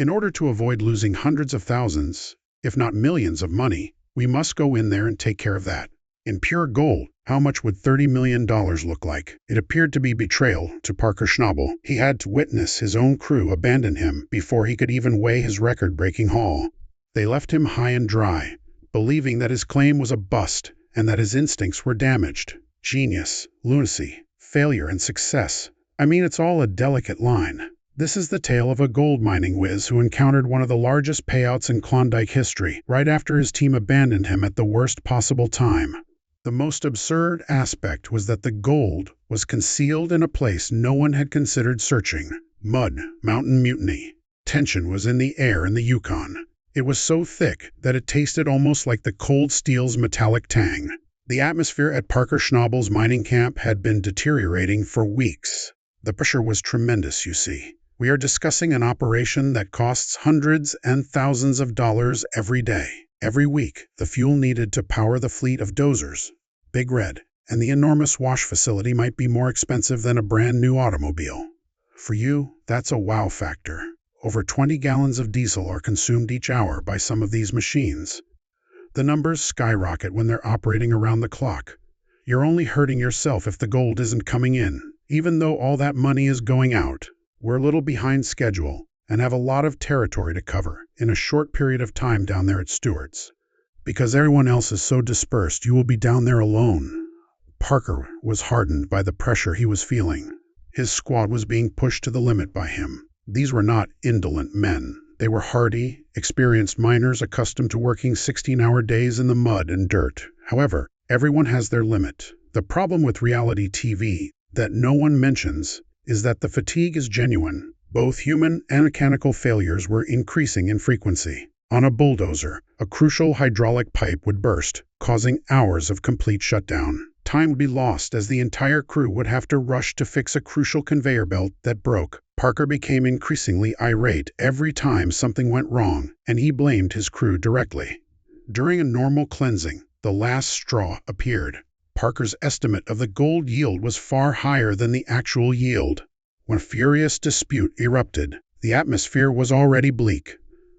In order to avoid losing hundreds of thousands, if not millions of money, we must go in there and take care of that. In pure gold, how much would $30 million look like? It appeared to be betrayal to Parker Schnabel. He had to witness his own crew abandon him before he could even weigh his record-breaking haul. They left him high and dry, believing that his claim was a bust and that his instincts were damaged. Genius, lunacy, failure, and success. I mean, it's all a delicate line. This is the tale of a gold mining whiz who encountered one of the largest payouts in Klondike history right after his team abandoned him at the worst possible time. The most absurd aspect was that the gold was concealed in a place no one had considered searching. Mud, mountain mutiny. Tension was in the air in the Yukon. It was so thick that it tasted almost like the cold steel's metallic tang. The atmosphere at Parker Schnabel's mining camp had been deteriorating for weeks. The pressure was tremendous, you see. We are discussing an operation that costs hundreds and thousands of dollars every day. Every week, the fuel needed to power the fleet of dozers, Big Red, and the enormous wash facility might be more expensive than a brand new automobile. For you, that's a wow factor. Over 20 gallons of diesel are consumed each hour by some of these machines. The numbers skyrocket when they're operating around the clock. You're only hurting yourself if the gold isn't coming in, even though all that money is going out. We're a little behind schedule and have a lot of territory to cover in a short period of time down there at Stewart's. Because everyone else is so dispersed, you will be down there alone. Parker was hardened by the pressure he was feeling. His squad was being pushed to the limit by him. These were not indolent men. They were hardy, experienced miners accustomed to working 16-hour days in the mud and dirt. However, everyone has their limit. The problem with reality TV that no one mentions is that the fatigue is genuine. Both human and mechanical failures were increasing in frequency. On a bulldozer, a crucial hydraulic pipe would burst, causing hours of complete shutdown. Time would be lost as the entire crew would have to rush to fix a crucial conveyor belt that broke. Parker became increasingly irate every time something went wrong, and he blamed his crew directly. During a normal cleansing, the last straw appeared. Parker's estimate of the gold yield was far higher than the actual yield. When a furious dispute erupted, the atmosphere was already bleak.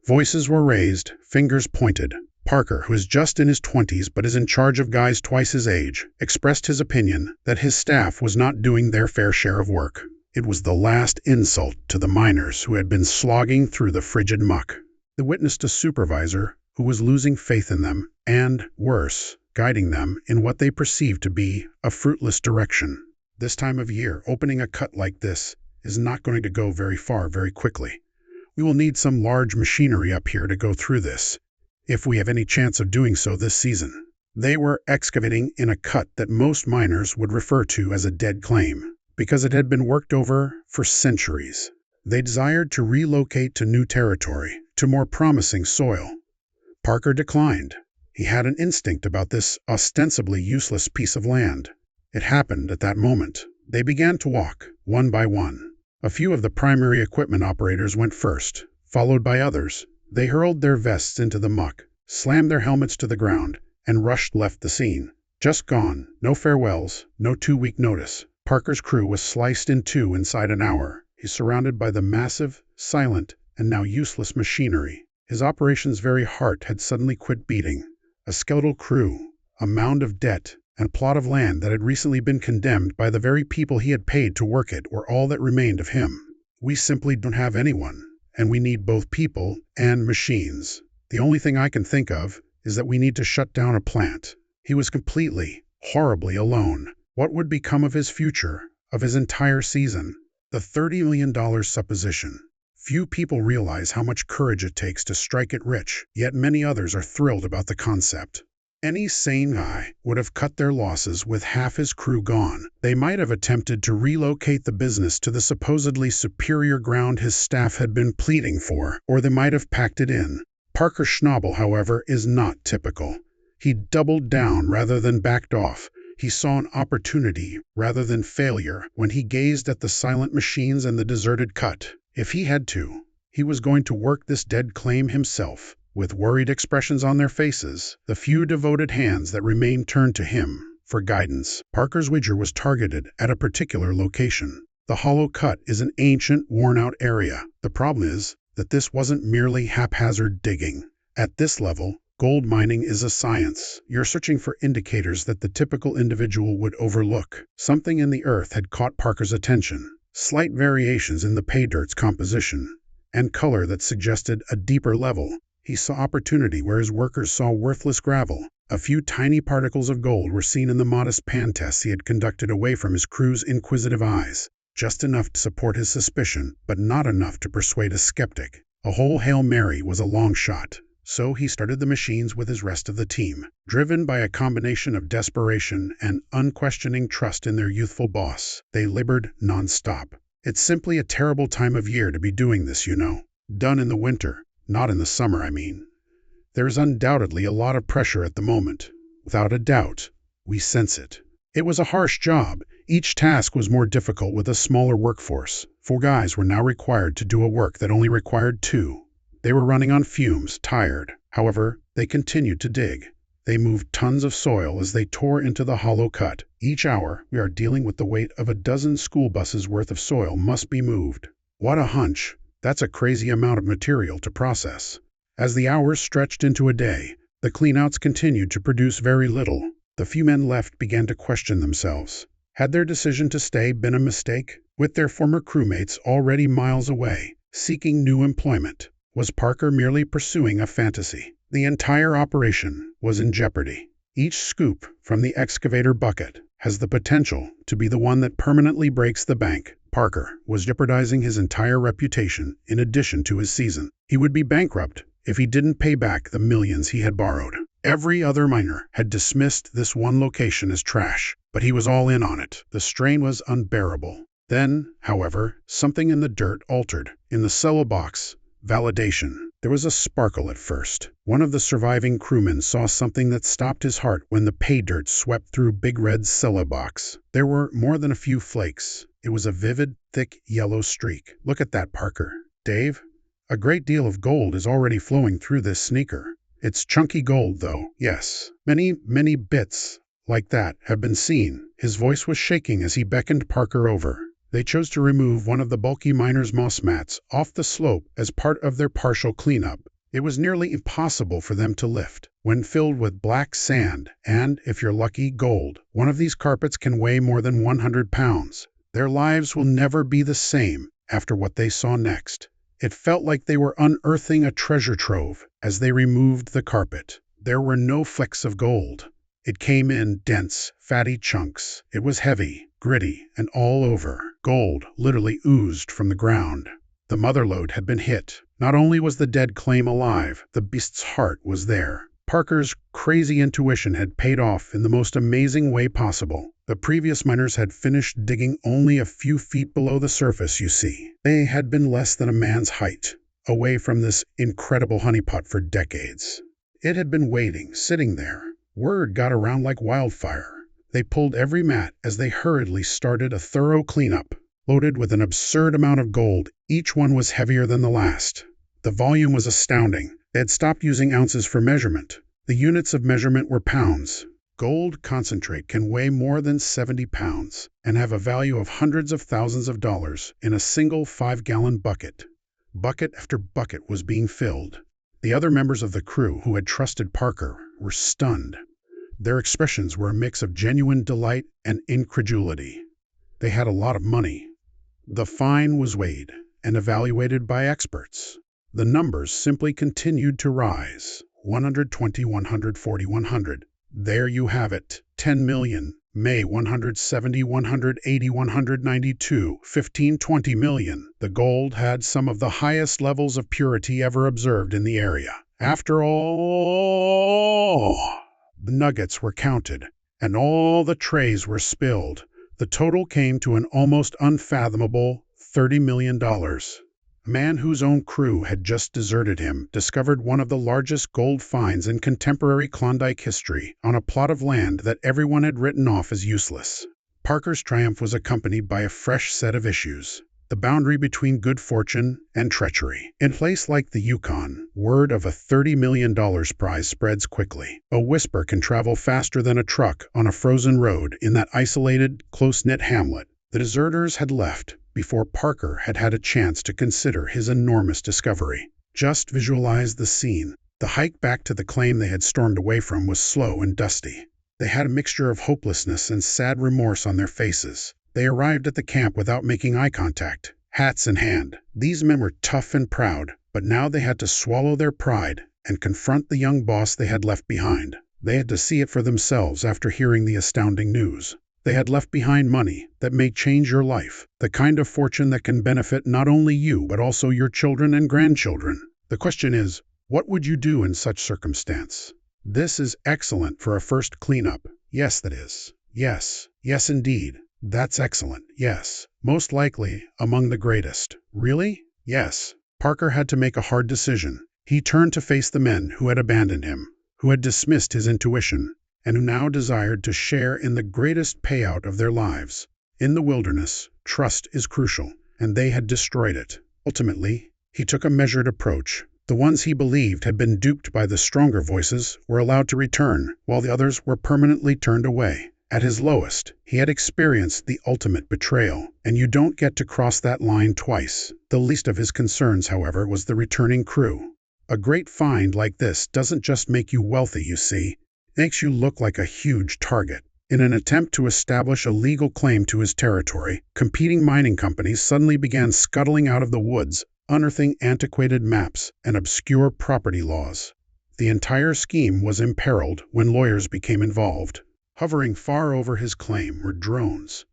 Voices were raised, fingers pointed. Parker, who is just in his 20s but is in charge of guys twice his age, expressed his opinion that his staff was not doing their fair share of work. It was the last insult to the miners who had been slogging through the frigid muck. They witnessed a supervisor who was losing faith in them and, worse, guiding them in what they perceived to be a fruitless direction. This time of year, opening a cut like this is not going to go very far very quickly. We will need some large machinery up here to go through this, if we have any chance of doing so this season. They were excavating in a cut that most miners would refer to as a dead claim, because it had been worked over for centuries. They desired to relocate to new territory, to more promising soil. Parker declined. He had an instinct about this ostensibly useless piece of land. It happened at that moment. They began to walk, one by one. A few of the primary equipment operators went first, followed by others. They hurled their vests into the muck, slammed their helmets to the ground, and left the scene. Just gone. No farewells, no 2-week notice. Parker's crew was sliced in two inside an hour. He's surrounded by the massive, silent, and now useless machinery. His operation's very heart had suddenly quit beating. A skeletal crew, a mound of debt, and a plot of land that had recently been condemned by the very people he had paid to work it were all that remained of him. We simply don't have anyone, and we need both people and machines. The only thing I can think of is that we need to shut down a plant. He was completely, horribly alone. What would become of his future, of his entire season? The $30 million supposition. Few people realize how much courage it takes to strike it rich, yet many others are thrilled about the concept. Any sane guy would have cut their losses with half his crew gone. They might have attempted to relocate the business to the supposedly superior ground his staff had been pleading for, or they might have packed it in. Parker Schnabel, however, is not typical. He doubled down rather than backed off. He saw an opportunity rather than failure when he gazed at the silent machines and the deserted cut. If he had to, he was going to work this dead claim himself. With worried expressions on their faces, the few devoted hands that remained turned to him for guidance. Parker's wager was targeted at a particular location. The hollow cut is an ancient, worn-out area. The problem is, that this wasn't merely haphazard digging. At this level, gold mining is a science. You're searching for indicators that the typical individual would overlook. Something in the earth had caught Parker's attention. Slight variations in the pay dirt's composition and color that suggested a deeper level. He saw opportunity where his workers saw worthless gravel. A few tiny particles of gold were seen in the modest pan tests he had conducted away from his crew's inquisitive eyes. Just enough to support his suspicion, but not enough to persuade a skeptic. A whole Hail Mary was a long shot. So he started the machines with his rest of the team, driven by a combination of desperation and unquestioning trust in their youthful boss. They labored non-stop. It's simply a terrible time of year to be doing this, you know. Done in the winter, not in the summer, I mean. There is undoubtedly a lot of pressure at the moment. Without a doubt, we sense it. It was a harsh job. Each task was more difficult with a smaller workforce. 4 guys were now required to do a work that only required 2. They were running on fumes, tired. However, they continued to dig. They moved tons of soil as they tore into the hollow cut. Each hour, we are dealing with the weight of a dozen school buses worth of soil must be moved. What a hunch. That's a crazy amount of material to process. As the hours stretched into a day, the cleanouts continued to produce very little. The few men left began to question themselves. Had their decision to stay been a mistake? With their former crewmates already miles away, seeking new employment, was Parker merely pursuing a fantasy? The entire operation was in jeopardy. Each scoop from the excavator bucket has the potential to be the one that permanently breaks the bank. Parker was jeopardizing his entire reputation in addition to his season. He would be bankrupt if he didn't pay back the millions he had borrowed. Every other miner had dismissed this one location as trash, but he was all in on it. The strain was unbearable. Then, however, something in the dirt altered. In the cello box, validation. There was a sparkle at first. One of the surviving crewmen saw something that stopped his heart when the pay dirt swept through Big Red's cello box. There were more than a few flakes. It was a vivid, thick yellow streak. Look at that, Parker. Dave? A great deal of gold is already flowing through this sneaker. It's chunky gold, though. Yes. Many bits like that have been seen. His voice was shaking as he beckoned Parker over. They chose to remove one of the bulky miner's moss mats off the slope as part of their partial cleanup. It was nearly impossible for them to lift. When filled with black sand and, if you're lucky, gold, one of these carpets can weigh more than 100 pounds. Their lives will never be the same after what they saw next. It felt like they were unearthing a treasure trove as they removed the carpet. There were no flecks of gold. It came in dense, fatty chunks. It was heavy, gritty, and all over. Gold literally oozed from the ground. The mother lode had been hit. Not only was the dead claim alive, the beast's heart was there. Parker's crazy intuition had paid off in the most amazing way possible. The previous miners had finished digging only a few feet below the surface, you see. They had been less than a man's height, away from this incredible honeypot for decades. It had been waiting, sitting there. Word got around like wildfire. They pulled every mat as they hurriedly started a thorough cleanup. Loaded with an absurd amount of gold, each one was heavier than the last. The volume was astounding. They had stopped using ounces for measurement. The units of measurement were pounds. Gold concentrate can weigh more than 70 pounds and have a value of hundreds of thousands of dollars in a single 5-gallon bucket. Bucket after bucket was being filled. The other members of the crew who had trusted Parker were stunned. Their expressions were a mix of genuine delight and incredulity. They had a lot of money. The find was weighed and evaluated by experts. The numbers simply continued to rise. 120, 140, 100. There you have it. 10 million. May 170, 180, 192, 15, 20 million. The gold had some of the highest levels of purity ever observed in the area. After all, the nuggets were counted, and all the trays were spilled. The total came to an almost unfathomable $30 million. A man whose own crew had just deserted him discovered one of the largest gold finds in contemporary Klondike history on a plot of land that everyone had written off as useless. Parker's triumph was accompanied by a fresh set of issues. The boundary between good fortune and treachery. In a place like the Yukon, word of a $30 million prize spreads quickly. A whisper can travel faster than a truck on a frozen road in that isolated, close-knit hamlet. The deserters had left, before Parker had had a chance to consider his enormous discovery. Just visualize the scene. The hike back to the claim they had stormed away from was slow and dusty. They had a mixture of hopelessness and sad remorse on their faces. They arrived at the camp without making eye contact, hats in hand. These men were tough and proud, but now they had to swallow their pride and confront the young boss they had left behind. They had to see it for themselves after hearing the astounding news. They had left behind money that may change your life, the kind of fortune that can benefit not only you but also your children and grandchildren. The question is, what would you do in such circumstance? This is excellent for a first cleanup. Yes, that is. Yes. Yes, indeed. That's excellent. Yes. Most likely among the greatest. Really? Yes. Parker had to make a hard decision. He turned to face the men who had abandoned him, who had dismissed his intuition, and who now desired to share in the greatest payout of their lives. In the wilderness, trust is crucial, and they had destroyed it. Ultimately, he took a measured approach. The ones he believed had been duped by the stronger voices were allowed to return, while the others were permanently turned away. At his lowest, he had experienced the ultimate betrayal, and you don't get to cross that line twice. The least of his concerns, however, was the returning crew. A great find like this doesn't just make you wealthy, you see. It makes you look like a huge target. In an attempt to establish a legal claim to his territory, competing mining companies suddenly began scuttling out of the woods, unearthing antiquated maps and obscure property laws. The entire scheme was imperiled when lawyers became involved. Hovering far over his claim were drones,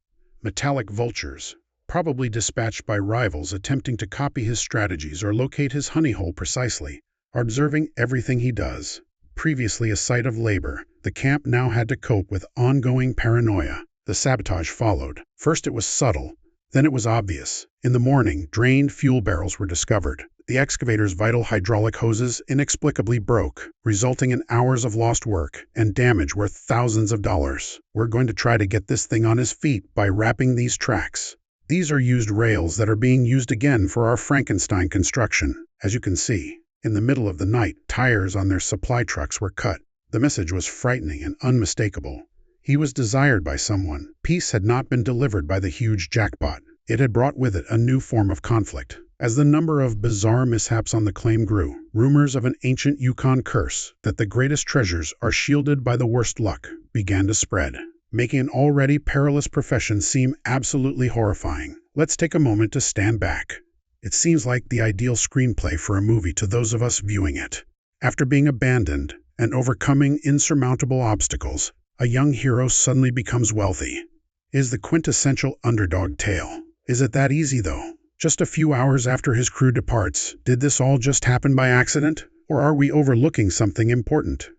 metallic vultures, probably dispatched by rivals attempting to copy his strategies or locate his honey hole precisely, observing everything he does. Previously a site of labor, the camp now had to cope with ongoing paranoia. The sabotage followed. First it was subtle, then it was obvious. In the morning, drained fuel barrels were discovered. The excavator's vital hydraulic hoses inexplicably broke, resulting in hours of lost work and damage worth thousands of dollars. We're going to try to get this thing on his feet by wrapping these tracks. These are used rails that are being used again for our Frankenstein construction. As you can see, in the middle of the night, tires on their supply trucks were cut. The message was frightening and unmistakable. He was desired by someone. Peace had not been delivered by the huge jackpot. It had brought with it a new form of conflict. As the number of bizarre mishaps on the claim grew, rumors of an ancient Yukon curse that the greatest treasures are shielded by the worst luck began to spread, making an already perilous profession seem absolutely horrifying. Let's take a moment to stand back. It seems like the ideal screenplay for a movie to those of us viewing it. After being abandoned and overcoming insurmountable obstacles, a young hero suddenly becomes wealthy. It is the quintessential underdog tale. Is it that easy, though? Just a few hours after his crew departs, did this all just happen by accident? Or are we overlooking something important?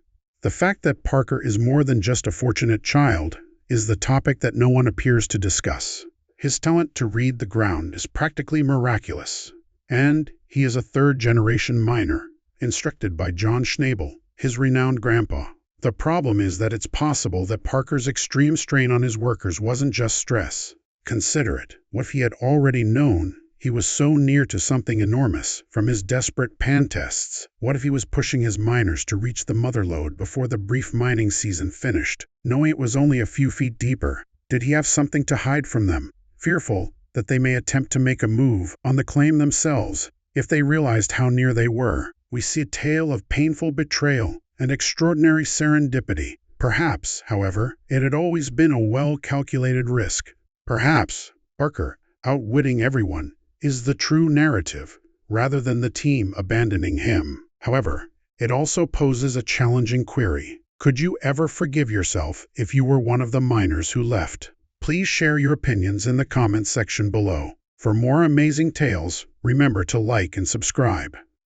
The fact that Parker is more than just a fortunate child is the topic that no one appears to discuss. His talent to read the ground is practically miraculous, and he is a third-generation miner, instructed by John Schnabel, his renowned grandpa. The problem is that it's possible that Parker's extreme strain on his workers wasn't just stress. Consider it. What if he had already known he was so near to something enormous from his desperate pan tests? What if he was pushing his miners to reach the mother lode before the brief mining season finished, knowing it was only a few feet deeper? Did he have something to hide from them, fearful that they may attempt to make a move on the claim themselves if they realized how near they were? We see a tale of painful betrayal and extraordinary serendipity. Perhaps, however, it had always been a well-calculated risk. Perhaps Parker, outwitting everyone, is the true narrative, rather than the team abandoning him. However, it also poses a challenging query. Could you ever forgive yourself if you were one of the miners who left? Please share your opinions in the comments section below. For more amazing tales, remember to like and subscribe.